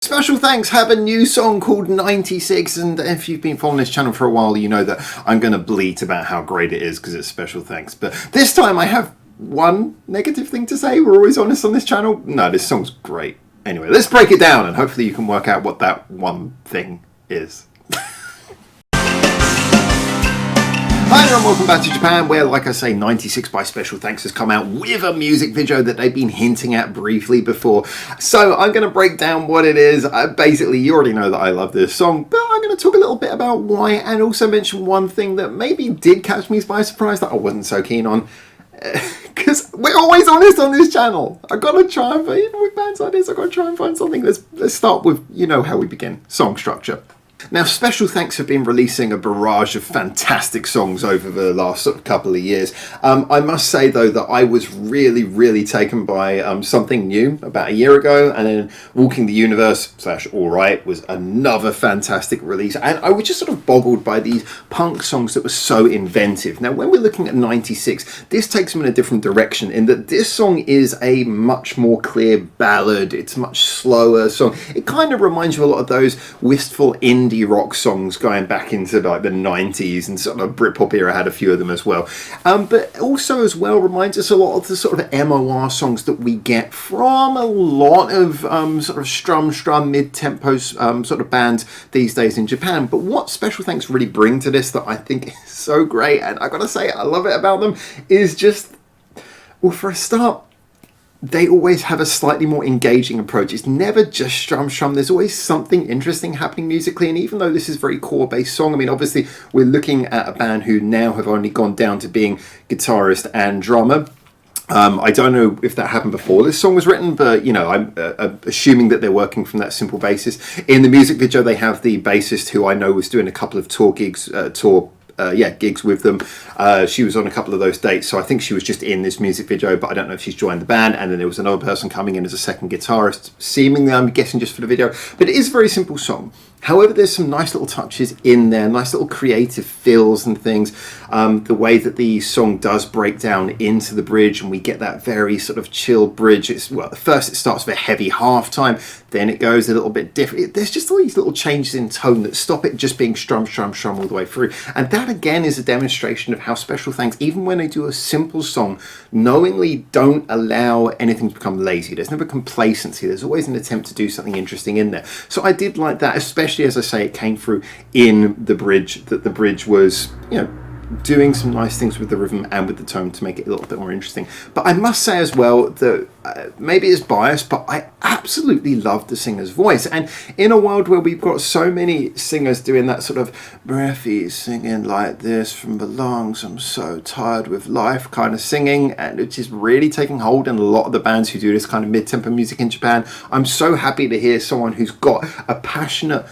Special Thanks have a new song called 96, and if you've been following this channel for a while, you know that I'm going to bleat about how great it is because it's Special Thanks. But this time I have one negative thing to say. We're always honest on this channel. No, this song's great. Anyway, let's break it down and hopefully you can work out what that one thing is. Hi there and welcome back to Japan, where, like I say, 96 by Special Thanks has come out with a music video that they've been hinting at briefly before. So I'm going to break down what it is. Basically, you already know that I love this song, but I'm going to talk a little bit about why and also mention one thing that maybe did catch me by surprise that I wasn't so keen on. Because we're always honest on this channel. I've got to try and, even with bands like this, I've got to try and find something. Let's start with, you know how we begin, song structure. Now, Special Thanks have been releasing a barrage of fantastic songs over the last couple of years. I must say, though, that I was really taken by something new about a year ago, and then Walking the Universe / All Right was another fantastic release, and I was just sort of boggled by these punk songs that were so inventive. Now, when we're looking at 96, this takes them in a different direction in that this song is a much more clear ballad. It's a much slower song. It kind of reminds you a lot of those wistful indie rock songs going back into like the 90s, and sort of Britpop era had a few of them as well, but also as well reminds us a lot of the sort of MOR songs that we get from a lot of sort of strum mid-tempo sort of bands these days in Japan. But what Special Thanks really bring to this that I think is so great, and I gotta say I love it about them, is just, well, for a start, they always have a slightly more engaging approach. It's never just strum. There's always something interesting happening musically. And even though this is a very core-based song, I mean, obviously, we're looking at a band who now have only gone down to being guitarist and drummer. I don't know if that happened before this song was written, but, you know, I'm assuming that they're working from that simple basis. In the music video, they have the bassist who I know was doing a couple of gigs with them. She was on a couple of those dates, so I think she was just in this music video, but I don't know if she's joined the band. And then there was another person coming in as a second guitarist, seemingly, I'm guessing, just for the video. But it is a very simple song. However, there's some nice little touches in there, nice little creative fills and things. The way that the song does break down into the bridge, and we get that very sort of chill bridge. Well, first it starts with a heavy halftime, then it goes a little bit different. There's just all these little changes in tone that stop it just being strum all the way through. And that again is a demonstration of how Special Thanks, even when they do a simple song, knowingly don't allow anything to become lazy. There's never complacency. There's always an attempt to do something interesting in there. So I did like that, especially as I say, it came through in the bridge, that the bridge was, you know, doing some nice things with the rhythm and with the tone to make it a little bit more interesting. But I must say as well that maybe it's biased, but I absolutely love the singer's voice. And in a world where we've got so many singers doing that sort of breathy singing like this from the lungs, I'm so tired with life kind of singing, and it's just really taking hold in a lot of the bands who do this kind of mid-tempo music in Japan. I'm so happy to hear someone who's got a passionate,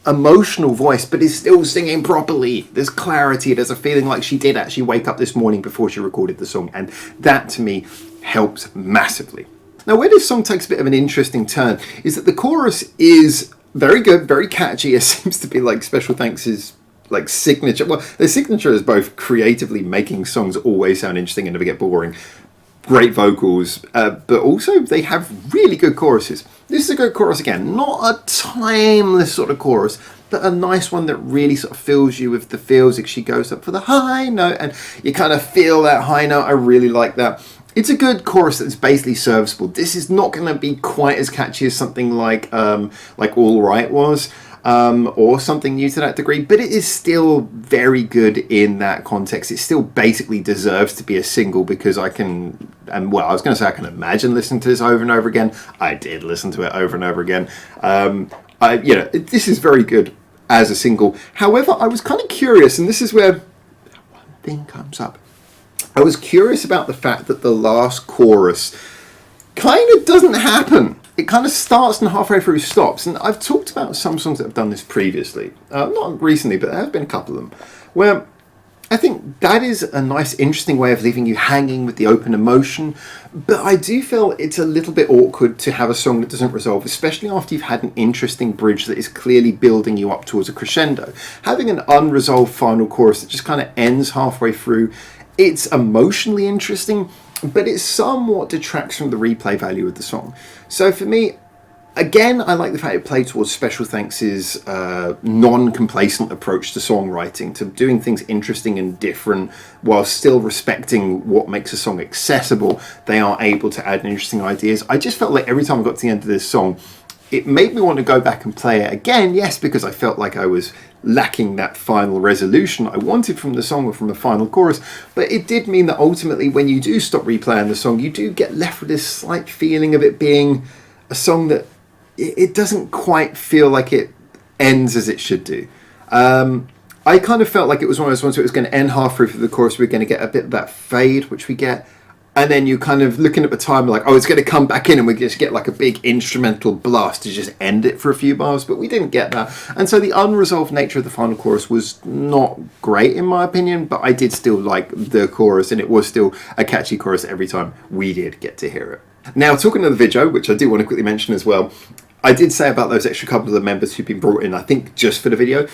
emotional voice but is still singing properly. There's clarity. There's a feeling like she did actually wake up this morning before she recorded the song, and that to me helps massively. Now, where this song takes a bit of an interesting turn is that the chorus is very good, very catchy. It seems to be like Special Thanks' like signature. Well, their signature is both creatively making songs always sound interesting and never get boring, great vocals, but also they have really good choruses. This is a good chorus again, not a timeless sort of chorus, but a nice one that really sort of fills you with the feels. She goes up for the high note and you kind of feel that high note. I really like that. It's a good chorus that's basically serviceable. This is not going to be quite as catchy as something like All Right was, or something new to that degree, but it is still very good in that context. It still basically deserves to be a single, because I can, and well, I was going to say I can imagine listening to this over and over again. I did listen to it over and over again. You know, this is very good as a single. However, I was kind of curious, and this is where one thing comes up. I was curious about the fact that the last chorus kind of doesn't happen. It kind of starts and halfway through stops. And I've talked about some songs that have done this previously. Not recently, but there have been a couple of them, where I think that is a nice, interesting way of leaving you hanging with the open emotion. But I do feel it's a little bit awkward to have a song that doesn't resolve, especially after you've had an interesting bridge that is clearly building you up towards a crescendo. Having an unresolved final chorus that just kind of ends halfway through, it's emotionally interesting, but it somewhat detracts from the replay value of the song. So for me, Again, I like the fact it played towards Special Thanks' non-complacent approach to songwriting, to doing things interesting and different while still respecting what makes a song accessible. They are able to add interesting ideas. I just felt like every time I got to the end of this song, it made me want to go back and play it again. Yes, because I felt like I was lacking that final resolution I wanted from the song or from the final chorus, but it did mean that ultimately when you do stop replaying the song, you do get left with this slight feeling of it being a song that it doesn't quite feel like it ends as it should do. I kind of felt like it was one of those ones where it was going to end halfway through the chorus, we're going to get a bit of that fade, which we get, and then you kind of looking at the time like, oh, it's going to come back in and we just get like a big instrumental blast to just end it for a few bars, but we didn't get that. And so the unresolved nature of the final chorus was not great in my opinion, but I did still like the chorus, and it was still a catchy chorus every time we did get to hear it. Now, talking to the video, which I do want to quickly mention as well, I did say about those extra couple of members who've been brought in, I think, just for the video.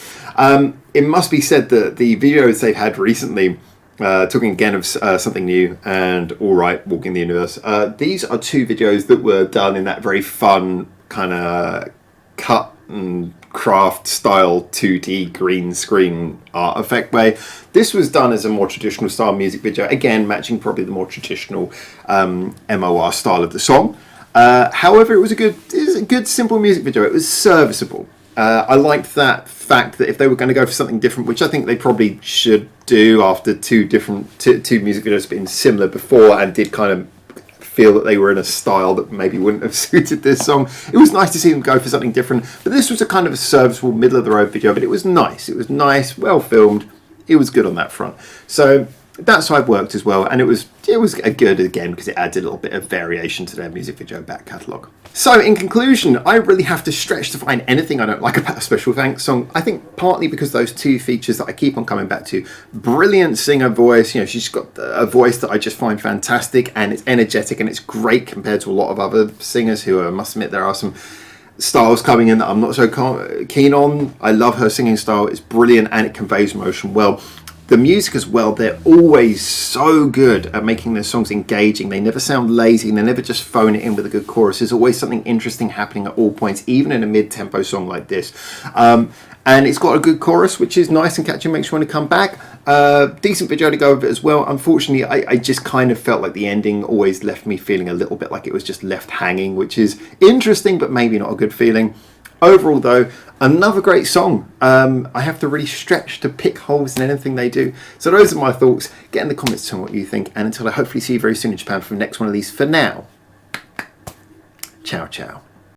It must be said that the videos they've had recently, talking again of something new and All Right, Walking the Universe, these are two videos that were done in that very fun kind of cut and craft style 2D green screen art effect way. This was done as a more traditional style music video, again matching probably the more traditional MOR style of the song. However, it was a good simple music video. It was serviceable. I liked that fact that if they were going to go for something different, which I think they probably should do after two music videos being similar before and did kind of feel that they were in a style that maybe wouldn't have suited this song. It was nice to see them go for something different, but this was a kind of a serviceable middle of the road video, but it was nice. It was nice, well filmed. It was good on that front. So that side worked as well, and it was a good again because it adds a little bit of variation to their music video back catalogue. So in conclusion, I really have to stretch to find anything I don't like about a Special Thanks song. I think partly because those two features that I keep on coming back to. Brilliant singer voice, you know, she's got a voice that I just find fantastic, and it's energetic and it's great compared to a lot of other singers who I must admit there are some styles coming in that I'm not so keen on. I love her singing style, it's brilliant and it conveys emotion well. The music as well, they're always so good at making their songs engaging. They never sound lazy, and they never just phone it in with a good chorus. There's always something interesting happening at all points, even in a mid-tempo song like this. And it's got a good chorus, which is nice and catchy, makes you want to come back. Decent video to go with it as well. Unfortunately, I just kind of felt like the ending always left me feeling a little bit like it was just left hanging, which is interesting, but maybe not a good feeling. Overall though, another great song. I have to really stretch to pick holes in anything they do. So those are my thoughts. Get in the comments to tell me what you think, and until I hopefully see you very soon in Japan for the next one of these, for now, ciao ciao.